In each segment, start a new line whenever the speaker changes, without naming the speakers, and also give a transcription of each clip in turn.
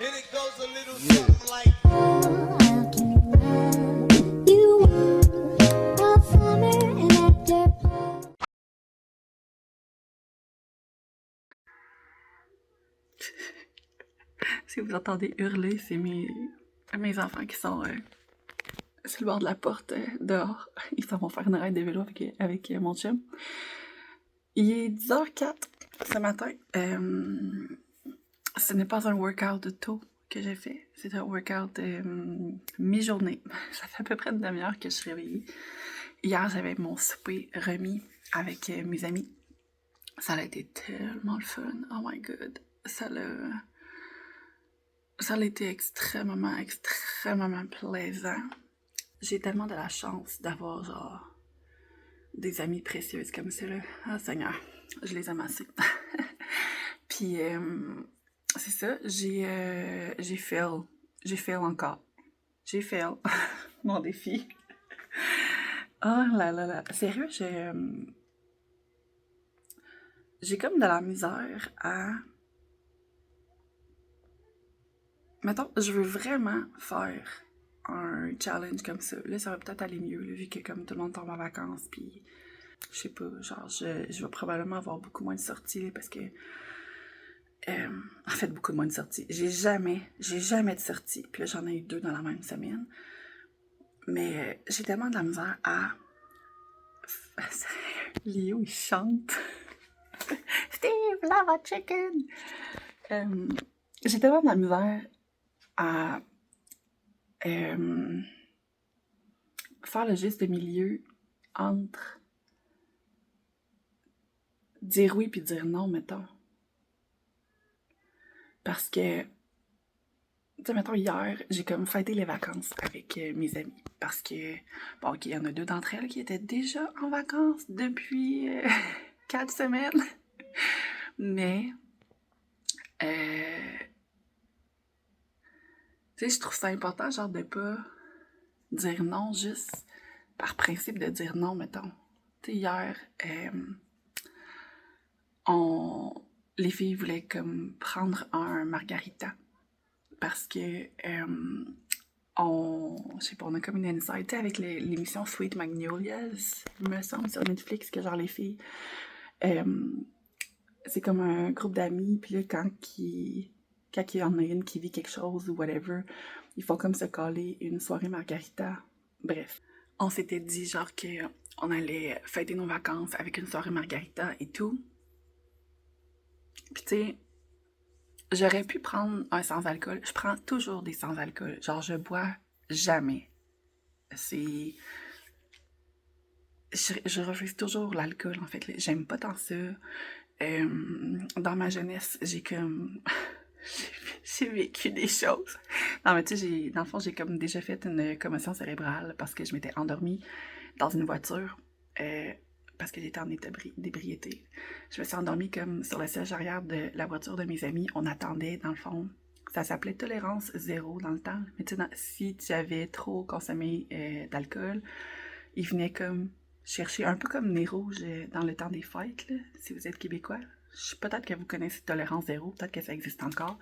And it goes a little something like.
Si vous entendez hurler, c'est mes enfants qui sont sur le bord de la porte dehors. Ils s'en vont faire une ride de vélo avec mon chum. Il est 10h04 ce matin. Ce n'est pas un workout de tôt que j'ai fait. C'est un workout mi-journée. Ça fait à peu près une demi-heure que je suis réveillée. Hier, j'avais mon souper remis avec mes amis. Ça a été tellement le fun. Oh my god. Ça a été extrêmement plaisant. J'ai tellement de la chance d'avoir genre des amies précieuses comme ça là. Ah Seigneur, je les aime assez. Puis c'est ça, j'ai fail encore. J'ai fail mon défi. Oh là là là, sérieux, j'ai comme de la misère à... Mettons, je veux vraiment faire un challenge comme ça. Là, ça va peut-être aller mieux, là, vu que comme tout le monde tombe en vacances, puis je sais pas, genre, je vais probablement avoir beaucoup moins de sorties, là, parce que... en fait, beaucoup moins de sorties. J'ai jamais de sorties. Puis là, j'en ai eu 2 dans la même semaine. Mais j'ai tellement de la misère à... Léo, il chante. Steve, lava chicken! J'ai tellement de la misère à faire le juste milieu entre dire oui puis dire non, mettons. Parce que, tu sais, mettons, hier, j'ai comme fêté les vacances avec mes amis. Parce que, bon, ok, il y en a 2 d'entre elles qui étaient déjà en vacances depuis 4 semaines. Mais, tu sais, je trouve ça important, genre, de pas dire non juste par principe de dire non, mettons. Tu sais, hier, les filles voulaient comme prendre un margarita parce que je sais pas, on a comme une insight avec l'émission Sweet Magnolias, il me semble, sur Netflix, que genre les filles, c'est comme un groupe d'amis, puis là, quand il y en a une qui vit quelque chose ou whatever, ils font comme se caler une soirée margarita. Bref, on s'était dit genre qu'on allait fêter nos vacances avec une soirée margarita et tout. Puis tu sais, j'aurais pu prendre un sans-alcool. Je prends toujours des sans-alcool. Genre, je bois jamais. C'est... Je refuse toujours l'alcool, en fait. J'aime pas tant ça. Dans ma jeunesse, j'ai comme... j'ai vécu des choses. Non, mais tu sais, dans le fond, j'ai comme déjà fait une commotion cérébrale parce que je m'étais endormie dans une voiture. Parce que j'étais en état d'ébriété. Je me suis endormie comme sur le siège arrière de la voiture de mes amis. On attendait, dans le fond. Ça s'appelait tolérance zéro dans le temps. Mais tu sais, si tu avais trop consommé d'alcool, ils venaient comme chercher, un peu comme Nez Rouge dans le temps des fêtes, là, si vous êtes québécois. Peut-être que vous connaissez tolérance zéro, peut-être que ça existe encore.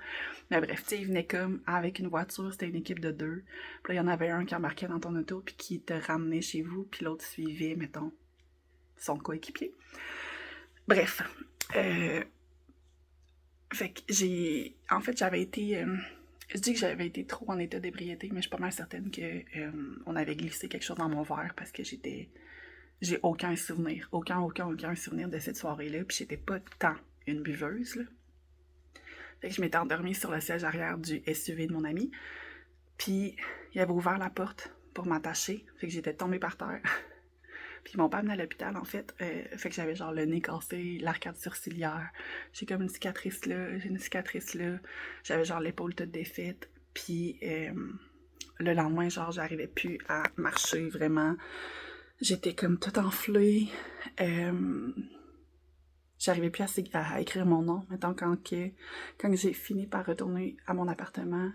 Mais bref, tu sais, ils venaient comme avec une voiture, c'était une équipe de 2. Puis là, il y en avait un qui embarquait dans ton auto, puis qui te ramenait chez vous, puis l'autre suivait, mettons, son coéquipier. Bref. Fait que en fait, j'avais été... je dis que j'avais été trop en état d'ébriété, mais je suis pas mal certaine que on avait glissé quelque chose dans mon verre parce que j'ai aucun souvenir. Aucun souvenir de cette soirée-là. Puis j'étais pas tant une buveuse, là. Fait que je m'étais endormie sur le siège arrière du SUV de mon ami. Puis il avait ouvert la porte pour m'attacher. Fait que j'étais tombée par terre. Puis ils m'ont pas amenée à l'hôpital, en fait. Fait que j'avais genre le nez cassé, l'arcade sourcilière. J'ai comme une cicatrice là, j'ai une cicatrice là. J'avais genre l'épaule toute défaite. Puis le lendemain, genre, j'arrivais plus à marcher, vraiment. J'étais comme toute enflée. J'arrivais plus à écrire mon nom. Mettons, quand j'ai fini par retourner à mon appartement,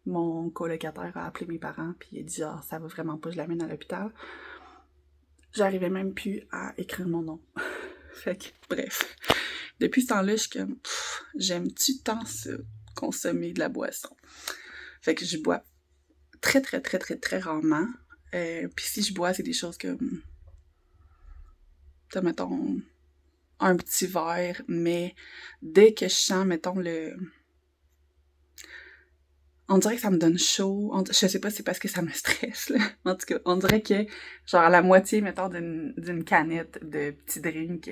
mon colocataire a appelé mes parents, puis il a dit genre, ça va vraiment pas, je l'amène à l'hôpital. J'arrivais même plus à écrire mon nom. Fait que, bref. Depuis ce temps-là, je suis comme, j'aime-tu tant ça? consommer de la boisson. Fait que je bois très, très, très, très, très rarement. Puis si je bois, c'est des choses comme, mettons, un petit verre, mais dès que je sens, mettons, on dirait que ça me donne chaud. Je sais pas si c'est parce que ça me stresse, là. En tout cas, on dirait que, genre, à la moitié, mettons, d'une canette de petit drink,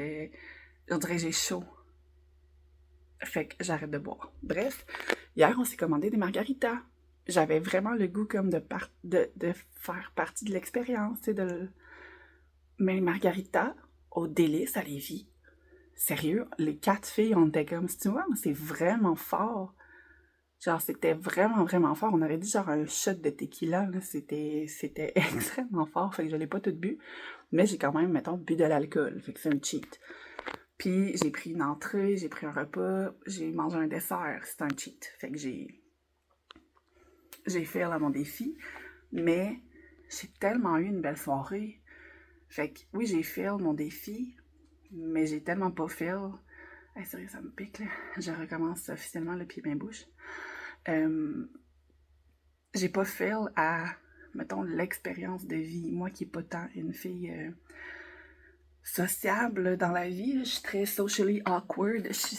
on dirait que j'ai chaud. Fait que j'arrête de boire. Bref, hier, on s'est commandé des margaritas. J'avais vraiment le goût comme de faire partie de l'expérience, tu sais, Mais les margaritas, au Délice, à Lévis, sérieux, les 4 filles, on était comme, tu vois, c'est vraiment fort. Genre, c'était vraiment, vraiment fort. On aurait dit genre un shot de tequila, là. C'était extrêmement fort. Fait que je l'ai pas tout bu. Mais j'ai quand même, mettons, bu de l'alcool. Fait que c'est un cheat. Puis j'ai pris une entrée, j'ai pris un repas, j'ai mangé un dessert. C'est un cheat. Fait que j'ai fait à mon défi. Mais j'ai tellement eu une belle soirée. Fait que oui, j'ai fait mon défi. Mais j'ai tellement pas fait. Hey, sérieux, ça me pique, là. Je recommence officiellement le pied main bouche. J'ai pas fait à, mettons, l'expérience de vie. Moi qui est pas tant une fille sociable dans la vie, je suis très socially awkward. Je suis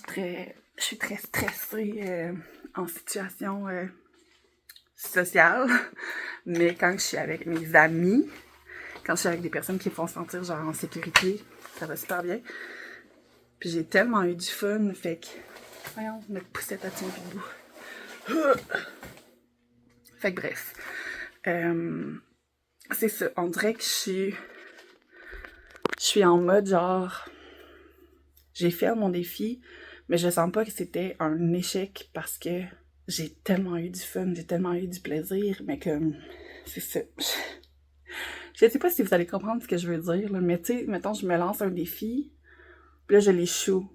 très stressée en situation sociale. Mais quand je suis avec mes amis, quand je suis avec des personnes qui me font sentir genre en sécurité, ça va super bien. Puis j'ai tellement eu du fun, fait que... Voyons, notre poussette à tiens puis debout. Fait que bref. C'est ça, on dirait que je suis en mode genre... J'ai fait mon défi, mais je sens pas que c'était un échec parce que j'ai tellement eu du fun, j'ai tellement eu du plaisir, mais comme... C'est ça. Je sais pas si vous allez comprendre ce que je veux dire, là, mais tu sais, mettons, je me lance un défi, puis là, je l'échoue.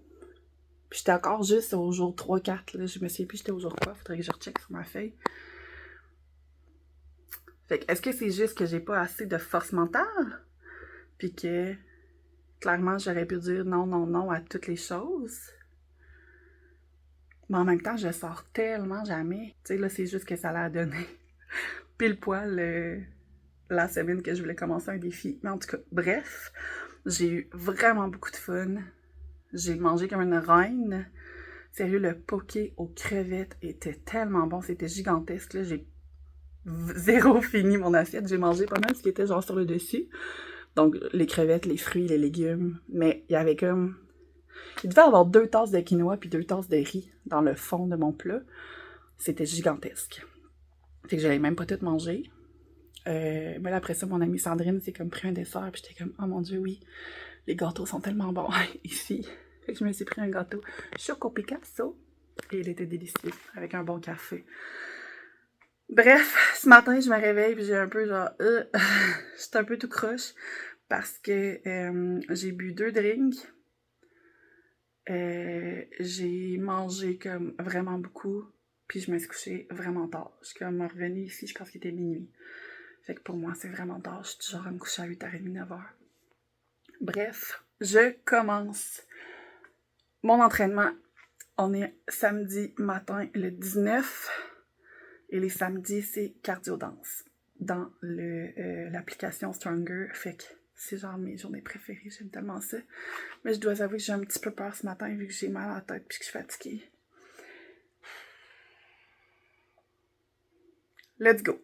Puis j'étais encore juste au jour 3-4, là. Je me souviens plus j'étais au jour quoi, faudrait que je recheck sur ma feuille. Fait que, est-ce que c'est juste que j'ai pas assez de force mentale? Puis que, clairement, j'aurais pu dire non, non, non à toutes les choses? Mais en même temps, je sors tellement jamais. Tu sais, là, c'est juste que ça l'a donné pile poil la semaine que je voulais commencer un défi. Mais en tout cas, bref, j'ai eu vraiment beaucoup de fun. J'ai mangé comme une reine. Sérieux, le poké aux crevettes était tellement bon. C'était gigantesque, là. J'ai zéro fini mon assiette. J'ai mangé pas mal ce qui était genre sur le dessus. Donc, les crevettes, les fruits, les légumes. Mais il y avait comme... Il devait y avoir 2 tasses de quinoa puis 2 tasses de riz dans le fond de mon plat. C'était gigantesque. Fait que j'allais même pas tout manger. Mais là, après ça, mon amie Sandrine s'est comme pris un dessert. Puis j'étais comme, oh mon Dieu, oui, les gâteaux sont tellement bons ici. Fait que je me suis pris un gâteau Choco Picasso. Et il était délicieux, avec un bon café. Bref, ce matin, je me réveille puis j'ai un peu genre... J'étais un peu tout croche parce que j'ai bu 2 drinks. J'ai mangé comme vraiment beaucoup puis je me suis couchée vraiment tard. Je suis comme revenue ici, je pense qu'il était minuit. Fait que pour moi, c'est vraiment tard. Je suis toujours à me coucher à 8h30, 9h. Bref, je commence mon entraînement. On est samedi matin le 19 et les samedis, c'est cardio-danse dans l'application Stronger. Fait que c'est genre mes journées préférées, j'aime tellement ça. Mais je dois avouer que j'ai un petit peu peur ce matin vu que j'ai mal à la tête puis que je suis fatiguée. Let's go!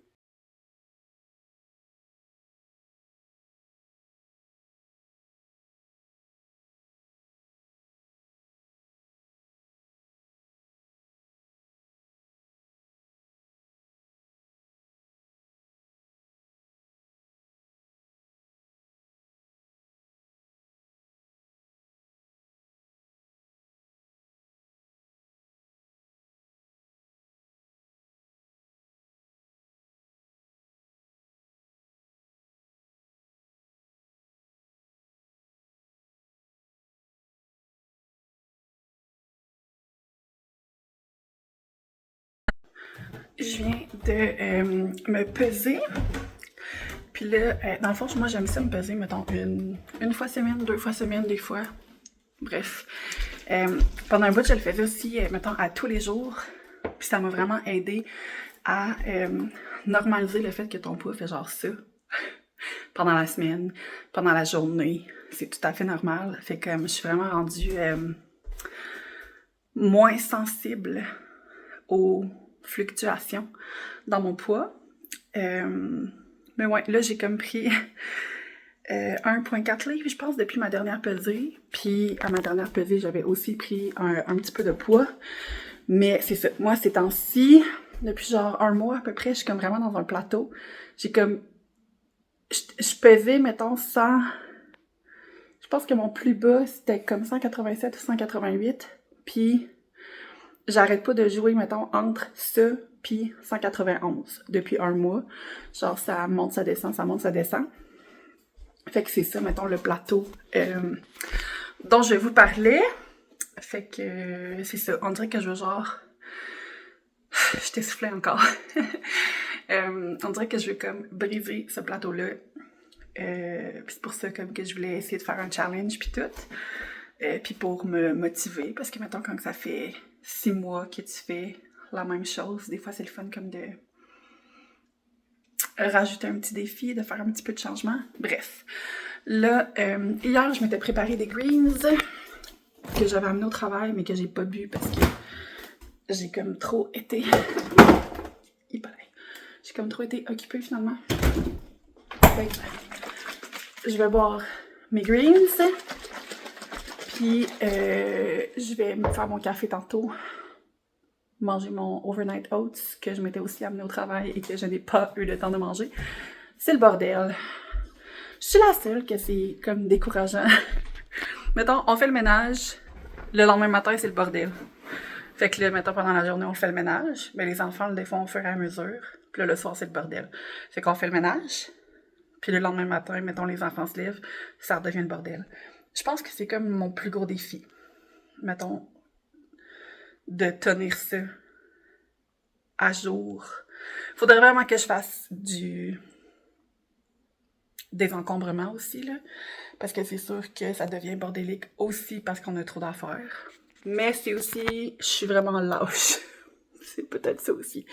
Je viens de me peser. Puis là, dans le fond, moi, j'aime ça me peser, mettons, une fois semaine, 2 fois semaine, des fois. Bref. Pendant un bout, je le faisais aussi, mettons, à tous les jours. Puis ça m'a vraiment aidé à normaliser le fait que ton poids fait genre ça pendant la semaine, pendant la journée. C'est tout à fait normal. Fait que je suis vraiment rendue moins sensible aux fluctuations dans mon poids. Mais ouais, là, j'ai comme pris 1,4 livres, je pense, depuis ma dernière pesée. Puis à ma dernière pesée, j'avais aussi pris un petit peu de poids. Mais c'est ça. Moi, ces temps-ci, depuis genre un mois à peu près, je suis comme vraiment dans un plateau. J'ai comme... Je pesais, mettons, 100... Je pense que mon plus bas, c'était comme 187 ou 188. Puis j'arrête pas de jouer, mettons, entre ça puis 191 depuis un mois. Genre, ça monte, ça descend, ça monte, ça descend. Fait que c'est ça, mettons, le plateau dont je vais vous parler. Fait que c'est ça. On dirait que je veux genre... Je t'essoufflais encore. On dirait que je veux comme briser ce plateau-là. Puis c'est pour ça comme que je voulais essayer de faire un challenge puis tout. Puis pour me motiver, parce que mettons quand ça fait 6 mois que tu fais la même chose, des fois c'est le fun comme de rajouter un petit défi, de faire un petit peu de changement. Bref. Là, hier je m'étais préparé des greens que j'avais amenés au travail mais que j'ai pas bu parce que j'ai comme trop été... J'ai comme trop été occupée finalement. Fait que je vais boire mes greens. Puis je vais me faire mon café tantôt. Manger mon overnight oats que je m'étais aussi amené au travail et que je n'ai pas eu le temps de manger. C'est le bordel. Je suis la seule que c'est comme décourageant. Mettons, on fait le ménage. Le lendemain matin, c'est le bordel. Fait que là, mettons, pendant la journée, on fait le ménage. Mais les enfants, des fois, on fait au fur et à mesure. Puis là, le soir, c'est le bordel. Fait qu'on fait le ménage. Puis le lendemain matin, mettons, les enfants se lèvent. Ça redevient le bordel. Je pense que c'est comme mon plus gros défi. Mettons, de tenir ça à jour. Faudrait vraiment que je fasse du désencombrement aussi, là. Parce que c'est sûr que ça devient bordélique aussi parce qu'on a trop d'affaires. Mais c'est aussi, je suis vraiment lâche. C'est peut-être ça aussi.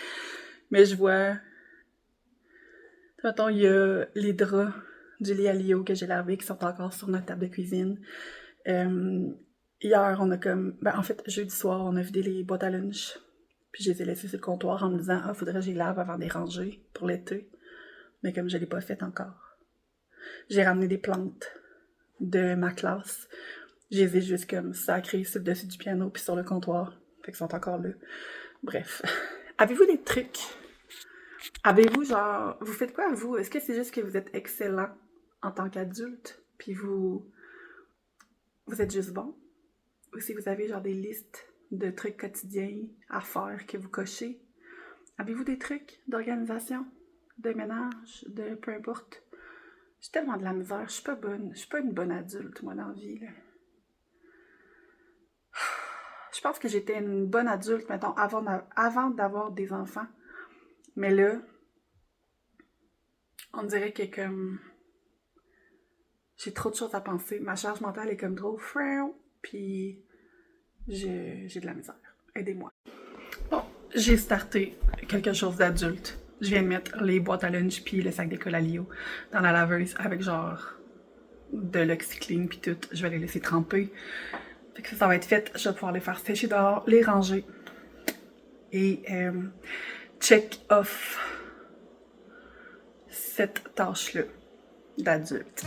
Mais je vois... Mettons, il y a les draps du lit à Léo que j'ai lavé qui sont encore sur notre table de cuisine. Hier, on a comme... Ben, en fait, jeudi soir, on a vidé les boîtes à lunch. Puis je les ai laissées sur le comptoir en me disant « Ah, faudrait que je les lave avant de les ranger pour l'été. » Mais comme je l'ai pas fait encore. J'ai ramené des plantes de ma classe. Je les ai juste comme sacrées sur le dessus du piano puis sur le comptoir. Fait qu'ils sont encore là. Bref. Avez-vous des trucs? Avez-vous genre... Vous faites quoi, vous? Est-ce que c'est juste que vous êtes excellent en tant qu'adulte? Puis vous êtes juste bon? Ou si vous avez genre des listes de trucs quotidiens à faire que vous cochez? Avez-vous des trucs d'organisation, de ménage, de peu importe? J'ai tellement de la misère, je suis pas bonne. Je suis pas une bonne adulte, moi, dans la vie, là. Je pense que j'étais une bonne adulte, mettons, avant d'avoir des enfants. Mais là, on dirait que comme... J'ai trop de choses à penser. Ma charge mentale est comme trop... Puis j'ai de la misère. Aidez-moi. Bon, j'ai starté quelque chose d'adulte. Je viens de mettre les boîtes à lunch puis le sac d'école à Lio dans la laveuse avec genre de l'oxyclean puis tout. Je vais les laisser tremper. Fait que ça va être fait. Je vais pouvoir les faire sécher dehors, les ranger. Et check off cette tâche-là d'adulte.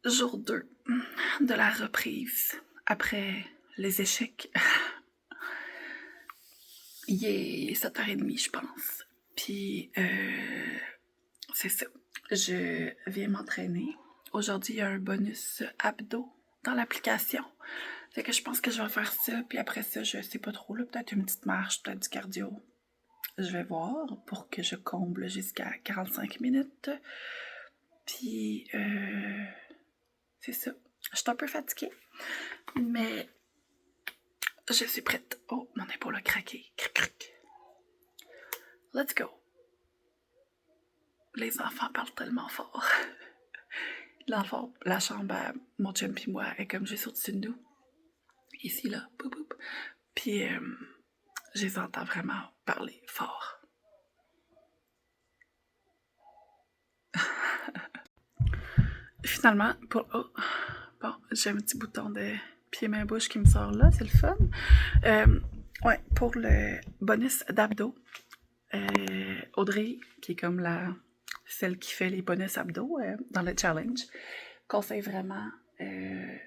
Jour 2 de la reprise après les échecs. Il est 7h30, je pense. Puis, c'est ça. Je viens m'entraîner. Aujourd'hui, il y a un bonus abdos dans l'application. Fait que je pense que je vais faire ça. Puis après ça, je sais pas trop, là, peut-être une petite marche, peut-être du cardio. Je vais voir pour que je comble jusqu'à 45 minutes. Puis, c'est ça. Je suis un peu fatiguée. Mais Je suis prête. Oh, mon épaule a craqué. Cric, cric. Let's go. Les enfants parlent tellement fort. L'enfant, la chambre à mon chum pis moi est comme juste au-dessus de nous. Ici, là. Boum, boum. Puis, je les entends vraiment parler fort. Finalement, pour... Oh, bon, j'ai un petit bouton de pied-main-bouche qui me sort là, c'est le fun. Ouais, pour le bonus d'abdos, Audrey, qui est comme celle qui fait les bonus abdos dans le challenge, conseille vraiment de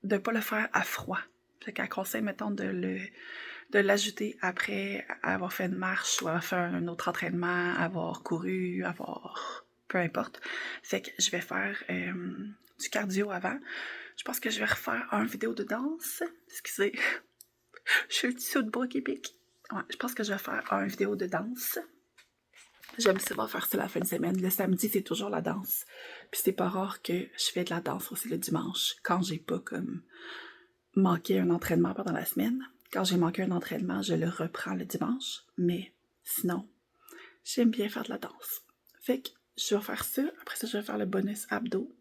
ne pas le faire à froid. Fait qu'elle conseille, mettons, de l'ajouter après avoir fait une marche ou avoir fait un autre entraînement, avoir couru, peu importe. Fait que je vais faire du cardio avant. Je pense que je vais refaire une vidéo de danse. Excusez, je suis le petit saut de bras qui pique. Ouais, je pense que je vais faire une vidéo de danse. J'aime souvent faire ça la fin de semaine. Le samedi, c'est toujours la danse. Puis c'est pas rare que je fais de la danse aussi le dimanche, quand j'ai pas comme manqué un entraînement pendant la semaine. Quand j'ai manqué un entraînement, je le reprends le dimanche. Mais sinon, j'aime bien faire de la danse. Fait que je vais faire ça. Après ça, je vais faire le bonus abdos.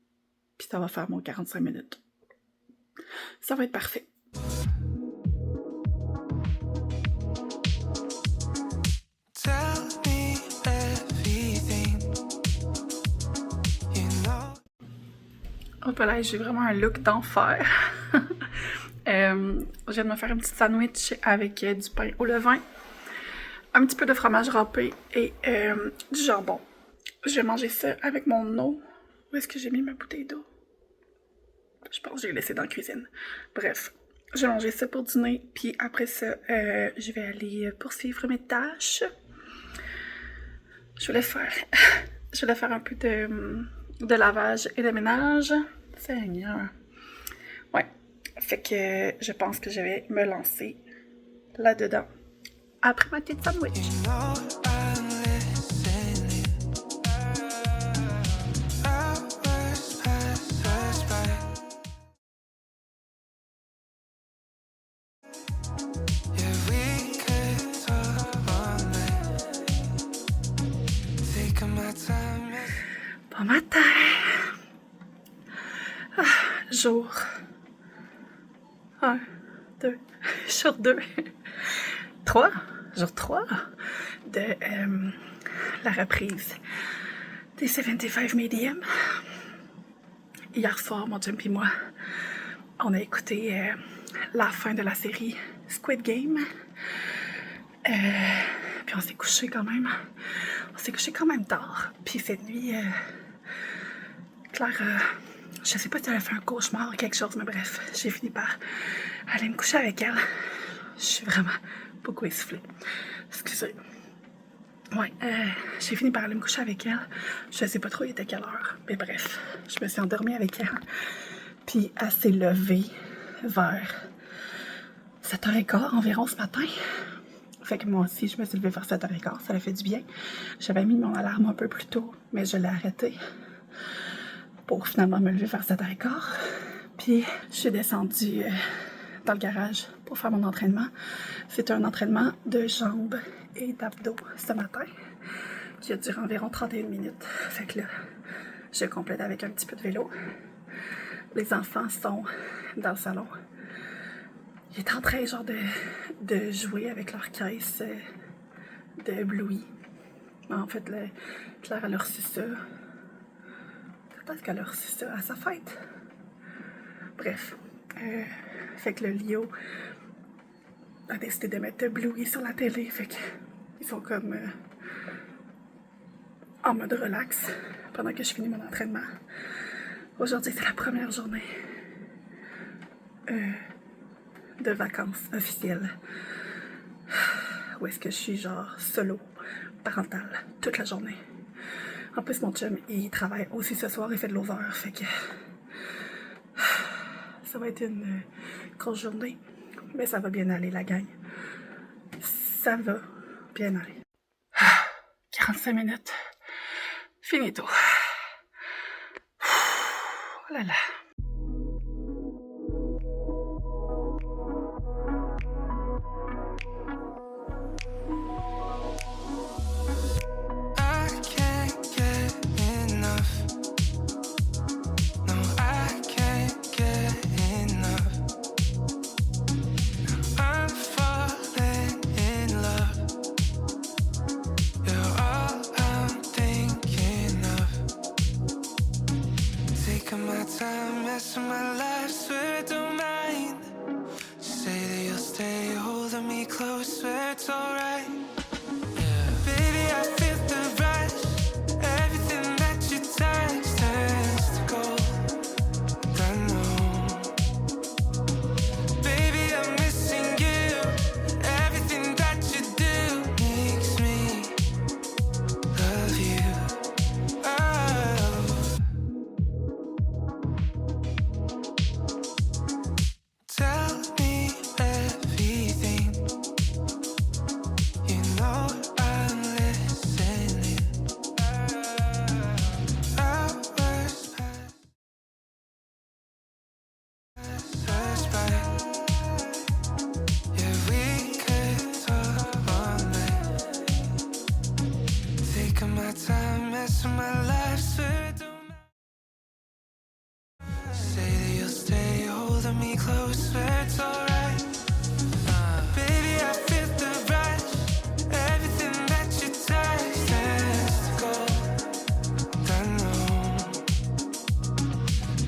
Puis ça va faire mon 45 minutes. Ça va être parfait. Hop là, j'ai vraiment un look d'enfer. Je viens de me faire un petit sandwich avec du pain au levain, un petit peu de fromage râpé et du jambon. Je vais manger ça avec mon eau. Où est-ce que j'ai mis ma bouteille d'eau? Je pense que j'ai laissé dans la cuisine. Bref, je vais manger ça pour dîner, puis après ça, je vais aller poursuivre mes tâches. Je voulais faire un peu de lavage et de ménage. Seigneur. Ouais. Fait que je pense que je vais me lancer là-dedans après ma petite sandwich. Bon matin. Jour 1, 2, jour 2, 3, jour 3 de la reprise des 75 Medium. Hier soir, mon chum et moi, on a écouté la fin de la série Squid Game. Puis on s'est couché quand même. Tard. Puis cette nuit, Claire, je sais pas si elle a fait un cauchemar ou quelque chose, mais bref, j'ai fini par aller me coucher avec elle. Je suis vraiment beaucoup essoufflée. Excusez. Ouais, j'ai fini par aller me coucher avec elle. Je sais pas trop il était quelle heure, mais bref, je me suis endormie avec elle. Puis elle s'est levée vers 7h15 environ ce matin. Fait que moi aussi, je me suis levée vers 7h15, ça a fait du bien. J'avais mis mon alarme un peu plus tôt, mais je l'ai arrêtée pour finalement me lever vers 7h15. Puis je suis descendue dans le garage pour faire mon entraînement. C'était un entraînement de jambes et d'abdos ce matin qui a duré environ 31 minutes. Fait que là, je complète avec un petit peu de vélo. Les enfants sont dans le salon. Ils étaient en train genre de jouer avec leur caisse de Bluey. En fait, Claire, elle a reçu ça. Quand est-ce qu'elle a reçu ça? À sa fête? Bref. Fait que le Lio a décidé de mettre Bluey sur la télé. Fait qu'ils sont comme en mode relax pendant que je finis mon entraînement. Aujourd'hui, c'est la première journée de vacances officielles. Où est-ce que je suis genre solo, parentale, toute la journée. En plus, mon chum, il travaille aussi ce soir, il fait de l'over, fait que ça va être une grosse journée. Mais ça va bien aller, la gang. Ça va bien aller. 45 minutes. Finito. Oh là là.
life, swear I don't mind. Say that you'll stay holding me close, swear it's alright. Yeah. Baby, I feel the rush. Everything that you touch turns to gold. I know. Baby, I'm missing you. Everything that you do makes me love you. Oh. Tell me everything. You know I'm listening. Hours pass by. Yeah, we could talk all night. Taking my time, messing my life, swear it don't matter. Say that you'll stay holding me close, swear it's alright. Baby, I feel the rush. Everything that you touch turns to gold. I know.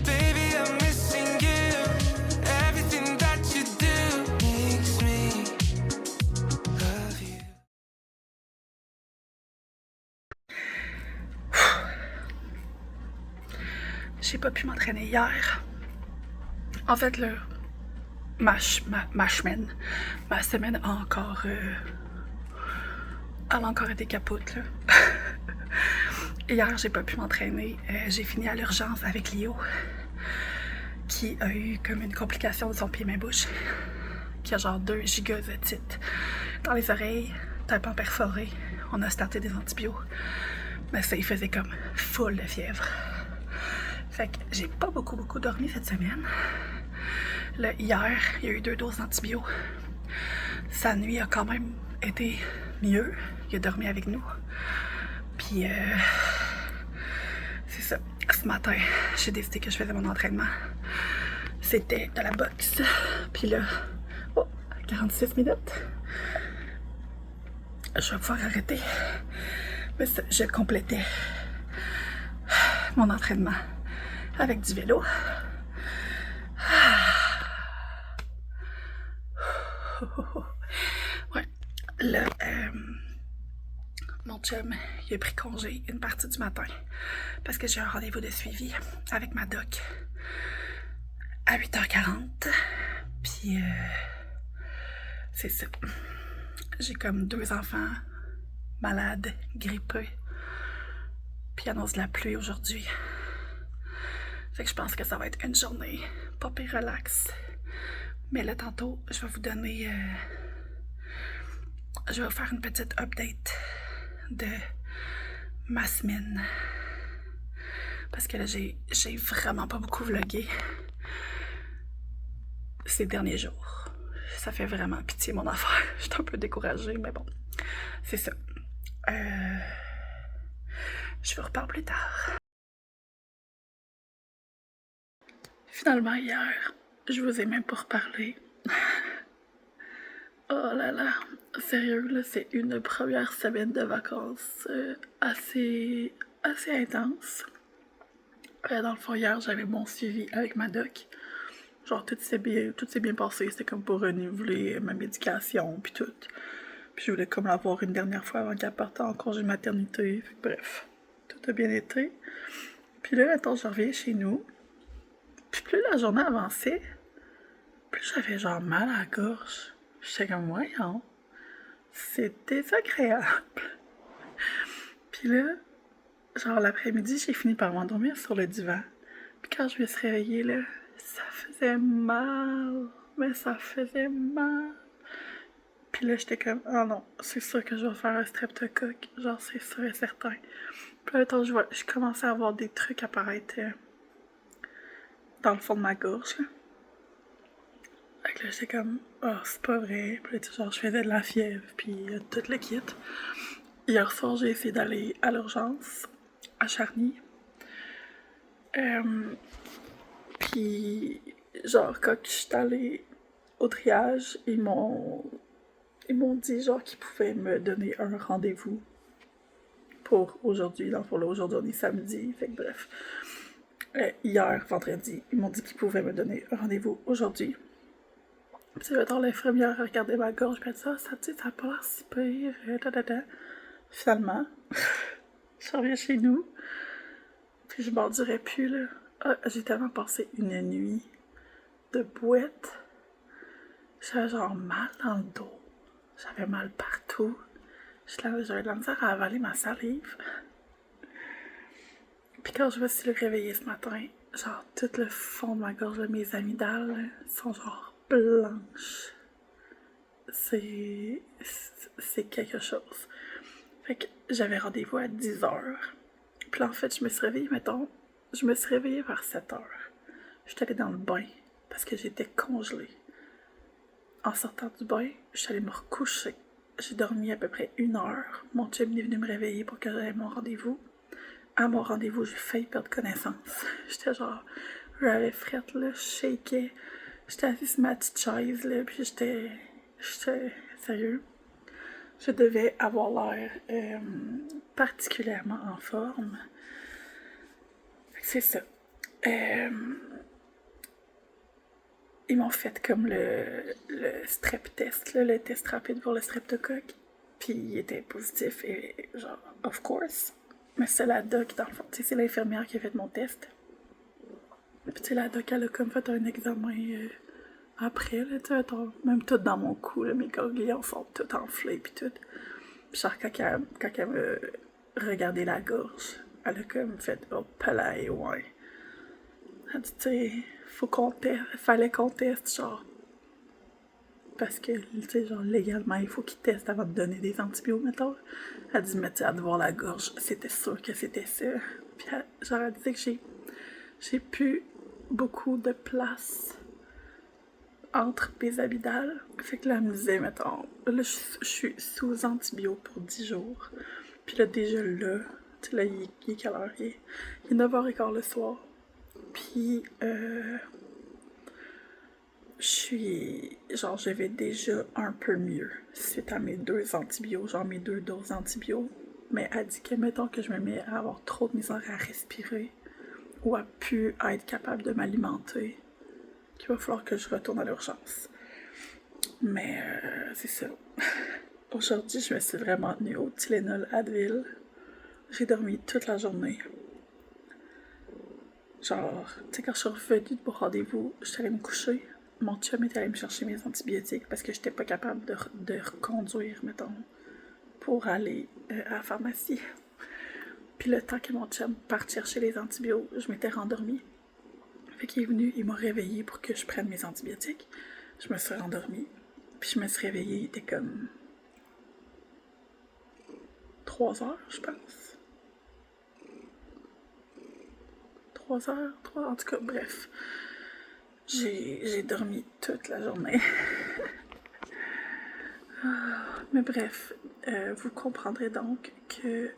Baby, I'm missing you. Everything that you do makes me love you.
J'ai pas pu m'entraîner hier. En fait, là, ma semaine a encore... elle a encore été capote, là. Hier, j'ai pas pu m'entraîner. J'ai fini à l'urgence avec Léo, qui a eu comme une complication de son pied-main-bouche, qui a genre 2 gigazotites dans les oreilles, tympan perforé. On a starté des antibiotiques, mais ça, il faisait comme full de fièvre. Fait que j'ai pas beaucoup dormi cette semaine. Là, hier, il y a eu 2 doses d'antibiotiques. Sa nuit a quand même été mieux. Il a dormi avec nous. Puis, c'est ça. Ce matin, j'ai décidé que je faisais mon entraînement. C'était de la boxe. Puis là, 46 minutes. Je vais pouvoir arrêter. Mais ça, je complétais mon entraînement avec du vélo. Ouais. Là, mon chum, il a pris congé une partie du matin parce que j'ai un rendez-vous de suivi avec ma doc à 8h40. Puis, c'est ça. J'ai comme 2 enfants malades, grippés. Puis, il annonce de la pluie aujourd'hui. Fait que je pense que ça va être une journée pas pire relax. Mais là, tantôt, je vais vous donner... je vais vous faire une petite update de ma semaine. Parce que là, j'ai vraiment pas beaucoup vlogué ces derniers jours. Ça fait vraiment pitié, mon affaire. Je suis un peu découragée, mais bon. C'est ça. Je vous reparle plus tard. Finalement, hier, je vous ai même pas reparlé. Oh là là, sérieux, là, c'est une première semaine de vacances assez intense. Dans le fond, hier, j'avais mon suivi avec ma doc. Genre, tout s'est bien passé. C'était comme pour renouveler ma médication, puis tout. Puis je voulais comme la voir une dernière fois avant qu'elle parte en congé maternité. Fait que, bref, tout a bien été. Puis là, attends, je reviens chez nous. Puis plus la journée avançait, plus j'avais genre mal à la gorge. J'étais comme, voyons, c'est désagréable. Puis là, genre l'après-midi, j'ai fini par m'endormir sur le divan. Puis quand je me suis réveillée, là, ça faisait mal. Mais ça faisait mal. Puis là, j'étais comme, oh non, c'est sûr que je vais faire un streptocoque. Genre, c'est sûr et certain. Puis là, attends, je commençais à avoir des trucs apparaître dans le fond de ma gorge. Là. Fait que là, j'étais comme, oh, c'est pas vrai. Puis là, genre, je faisais de la fièvre, puis tout le kit. Hier soir, j'ai essayé d'aller à l'urgence, à Charny. Puis, genre, quand je suis allée au triage, ils m'ont dit, genre, qu'ils pouvaient me donner un rendez-vous pour aujourd'hui. Dans le fond, là, aujourd'hui, on est samedi. Fait que bref. hier, vendredi, ils m'ont dit qu'ils pouvaient me donner un rendez-vous aujourd'hui. Puis mettons, l'infirmière a regardé ma gorge, puis elle dit « Ah, ça, tu sais, ça a pas l'air si pire, Finalement, je reviens chez nous, puis je m'endurais plus, là. Ah, j'ai tellement passé une nuit de bouette. J'avais genre mal dans le dos. J'avais mal partout. J'avais de la misère à avaler ma salive. Puis quand je me suis réveillée ce matin, genre tout le fond de ma gorge, mes amygdales, là, sont genre blanches. C'est quelque chose. Fait que j'avais rendez-vous à 10h. Puis là, en fait, je me suis réveillée, je me suis réveillée vers 7h. J'étais allée dans le bain parce que j'étais congelée. En sortant du bain, je suis allée me recoucher. J'ai dormi à peu près 1 heure. Mon chum est venu me réveiller pour que j'aille à mon rendez-vous. À mon rendez-vous, j'ai failli perdre connaissance. J'étais genre, j'avais frette, là, je shakais. J'étais assise sur ma petite chaise, là, puis j'étais sérieux. Je devais avoir l'air particulièrement en forme. C'est ça. Ils m'ont fait comme le strep test, là, le test rapide pour le streptocoque. Puis il était positif et genre, of course. Mais c'est la doc, dans le fond. C'est l'infirmière qui a fait mon test. Puis tu sais, la doc, elle a comme fait un examen après, là, tu sais, même tout dans mon cou, là, mes ganglions sont tout enflés, puis tout. Puis genre, quand elle m'a regardé la gorge, elle a comme fait « Oh, palais, ouais ». Elle dit, tu sais, fallait qu'on teste, genre. Parce que, tu sais, genre, légalement, il faut qu'ils testent avant de donner des antibiotiques, mettons. Elle dit, mais tu sais, à devoir la gorge, c'était sûr que c'était ça. Puis, genre, elle disait que j'ai plus beaucoup de place entre mes amygdales. Fait que là, elle me disait, mettons, là, je suis sous antibiotiques pour 10 jours. Puis là, déjà là, tu sais, là, il est quelle heure? Il est 9h15 le soir. Puis, je vais déjà un peu mieux suite à mes 2 antibiotiques, genre mes 2 doses d'antibiotiques. Mais elle dit que, mettons que je me mets à avoir trop de misère à respirer ou à plus être capable de m'alimenter, qu'il va falloir que je retourne à l'urgence. Mais c'est ça. Aujourd'hui, je me suis vraiment tenue au Tylenol Advil. J'ai dormi toute la journée. Genre, tu sais, quand je suis revenue de mon rendez-vous, j'étais allée me coucher. Mon chum était allé me chercher mes antibiotiques parce que j'étais pas capable de reconduire, mettons, pour aller à la pharmacie. Puis le temps que mon chum parte chercher les antibiotiques, je m'étais rendormie. Fait qu'il est venu, il m'a réveillée pour que je prenne mes antibiotiques. Je me suis rendormie. Puis je me suis réveillée, il était comme 3h, je pense. 3h, en tout cas, bref. J'ai dormi toute la journée. Mais bref, vous comprendrez donc que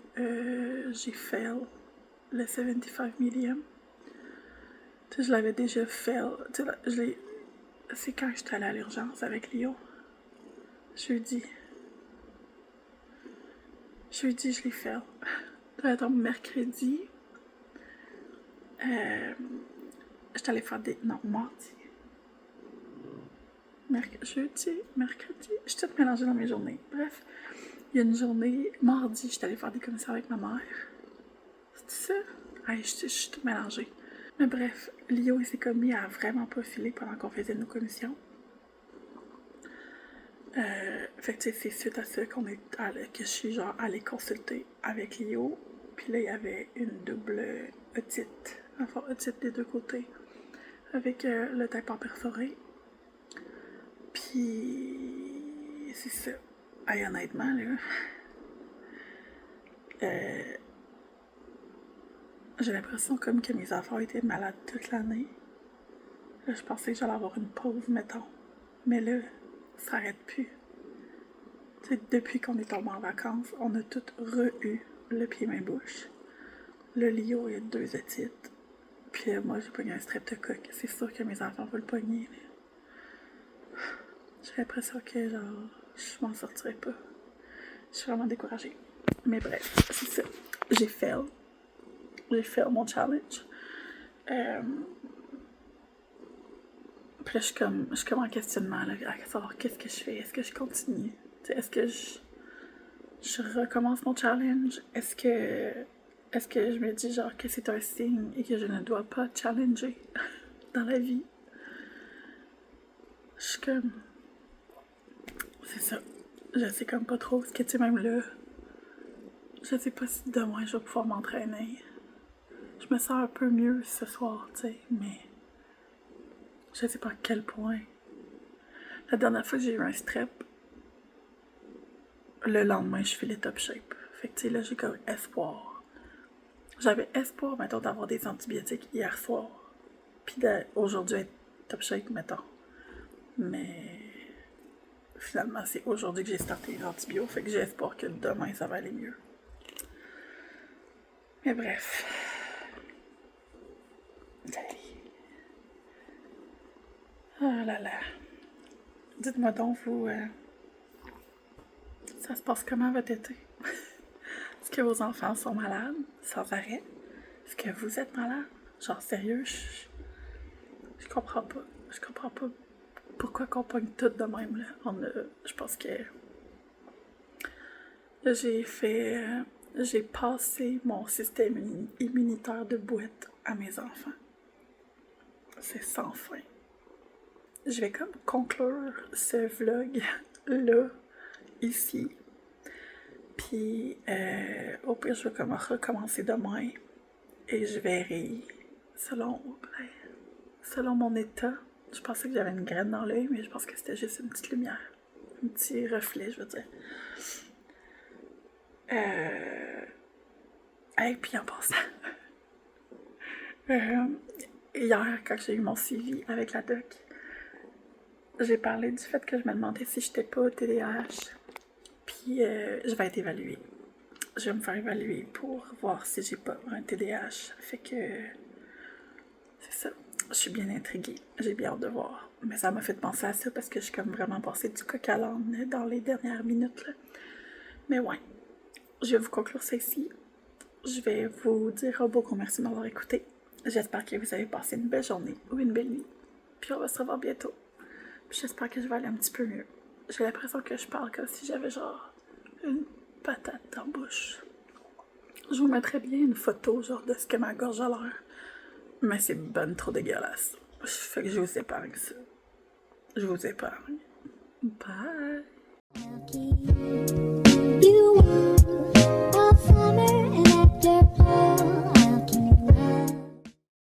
j'ai fail le 75 millième. Tu sais, je l'avais déjà fail. Tu sais, c'est quand j'étais allée à l'urgence avec Lio. Jeudi, je l'ai fail. Donc, mercredi, j'étais allée faire des... Non, mardi. Jeudi, mercredi, je suis toute mélangée dans mes journées. Bref, il y a une journée, mardi, j'étais allée faire des commissions avec ma mère. C'est ça? Je suis toute mélangée. Mais bref, Lio, il s'est comme mis à vraiment pas filer pendant qu'on faisait nos commissions. Fait que c'est suite à ça que je suis genre allée consulter avec Lio. Puis là, il y avait une double otite. Enfin, otite des 2 côtés. Avec le tympan perforé. Puis c'est ça. Honnêtement, là. J'ai l'impression comme que mes enfants étaient malades toute l'année. Là, je pensais que j'allais avoir une pause, mettons. Mais là, ça n'arrête plus. T'sais, depuis qu'on est tombé en vacances, on a tous re-eu le pied-main-bouche. Le Lio, il y a 2 otites. Puis moi, j'ai pogné un streptocoque. C'est sûr que mes enfants vont le pogner. J'ai l'impression que, genre, je m'en sortirai pas. Je suis vraiment découragée. Mais bref, c'est ça. J'ai fait mon challenge. Puis là, je suis comme en questionnement, là, à savoir qu'est-ce que je fais. Est-ce que je continue? T'sais, est-ce que je recommence mon challenge? Est-ce que je me dis genre que c'est un signe et que je ne dois pas challenger dans la vie? Je suis comme... C'est ça. Je sais comme pas trop. Parce que tu sais, même là, je sais pas si demain je vais pouvoir m'entraîner. Je me sens un peu mieux ce soir, tu sais, mais je sais pas à quel point. La dernière fois que j'ai eu un strep, le lendemain, je filais top shape. Fait que tu sais, là, j'ai comme espoir. J'avais espoir, mettons, d'avoir des antibiotiques hier soir. Puis aujourd'hui, être top shape, mettons. Mais finalement, c'est aujourd'hui que j'ai starté les antibiotiques. Fait que j'ai espoir que demain, ça va aller mieux. Mais bref. Oh là là. Dites-moi donc, vous, ça se passe comment votre été? Est-ce que vos enfants sont malades, sans arrêt? Est-ce que vous êtes malade? Genre, sérieux, je comprends pas. Je comprends pas pourquoi qu'on pogne tout de même, là. Je pense que j'ai passé mon système immunitaire de boîte à mes enfants. C'est sans fin. Je vais comme conclure ce vlog-là, ici. Puis, au pire, je vais recommencer demain. Et je verrai, selon mon état. Je pensais que j'avais une graine dans l'œil, mais je pense que c'était juste une petite lumière. Un petit reflet, je veux dire. Et puis en passant, hier, quand j'ai eu mon suivi avec la doc, j'ai parlé du fait que je me demandais si j'étais pas au TDAH. Puis je vais être évaluée. Je vais me faire évaluer pour voir si j'ai pas un TDAH. Fait que c'est ça. Je suis bien intriguée. J'ai bien hâte de voir. Mais ça m'a fait penser à ça parce que je suis comme vraiment passée du coq à l'âne dans les dernières minutes, là. Mais ouais. Je vais vous conclure ça ici. Je vais vous dire un beau gros merci de m'avoir écouté. J'espère que vous avez passé une belle journée ou une belle nuit. Puis on va se revoir bientôt. Puis j'espère que je vais aller un petit peu mieux. J'ai l'impression que je parle comme si j'avais genre une patate dans la bouche. Je vous mettrai bien une photo genre de ce que ma gorge a l'air. Mais c'est ben trop dégueulasse. Fait que je vous épargne ça. Je vous épargne. Bye!